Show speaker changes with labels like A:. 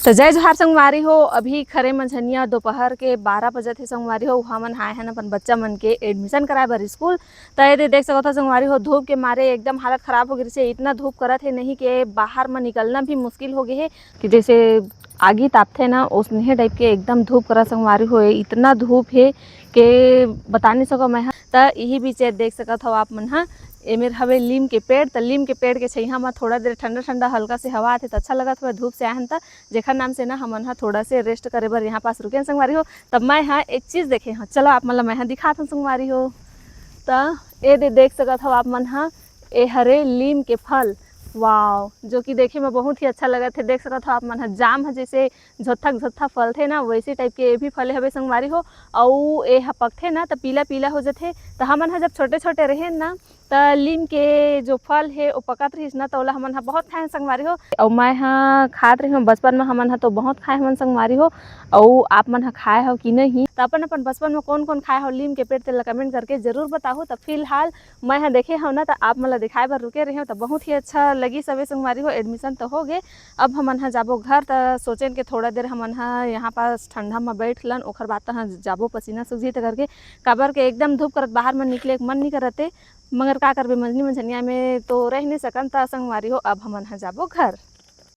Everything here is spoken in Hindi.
A: तो जय जोहार संगवारी हो। अभी खरे मंझनिया दोपहर के 12 बजे थे संगवारी हो। हमन आए हैं अपन बच्चा मन के एडमिशन कराए बर स्कूल। तो ये देख सकत हो संगवारी हो, धूप के मारे एकदम हालत खराब हो गई से इतना धूप करत है नहीं कि बाहर में निकलना भी मुश्किल हो गए है कि जैसे आगी तापथे ना उसने टाइप के एकदम धूप करा संगवारी हो। इतना धूप है कि बता नहीं सको मैं। तो यही बीच देख सकत हो आप मन। ए मेर हवे लीम के पेड़। तो लीम के पेड़ के छइहा में थोड़ा देर ठंडा ठंडा हल्का से हवा आथे तो अच्छा लगत हुआ। धूप से आए हैं जेखर नाम से ना हमन हा थोड़ा से रेस्ट करे बर यहाँ पास रुके संगवारी हो। तब मैं हाँ एक चीज़ देखे हाँ, चलो आप मतलब मैं दिखात हूँ संगवारी हो। तो ये देख सकत हो आप मन हाँ, ए हरे लीम के फल। वाव, जो कि देखे में बहुत ही अच्छा लगा थे। देख सकत हो आप मन हाँ, जाम है जैसे झोथा झोथा फल थे ना वैसे टाइप के ये भी फले हवे संगवारी हो। और ये पकथे ना तो पीला पीला हो जाते। तो हमन हा जब छोटे छोटे रहे ना तो लीम के जो फल है वो पकत रहीस ना तो ओला हमन हा बहुत खाए संगवारी हो। और मैं हाँ खात रही हूँ बचपन में, हमन हा तो बहुत खाए हमन संगवारी हो। और आप मन हा खाए हो कि नहीं, तो अपन अपन बचपन में कौन कौन खाए हो लीम के पेड़ तेला कमेंट करके जरूर बताओ। तो फिलहाल मैं हाँ देखे हो ना तो आप मन ला दिखाए बर रुके रहे हो। तो बहुत ही अच्छा लगी सभी संगवारी हो। एडमिशन तो हो गए, अब हमन हा जाबो घर। तो सोचें कि थोड़ा देर हमन हा यहाँ पास ठंडा में बैठ लन, ओखर बाद तो हाँ जाबो पसीना सूझी करके। काबर के एकदम धूप करत बाहर में निकले मन नहीं करते, मगर का करबे मंझनी मंझनिया में तो रह नहीं सकन। त संगवारी हो अब हमन हा जाबो घर।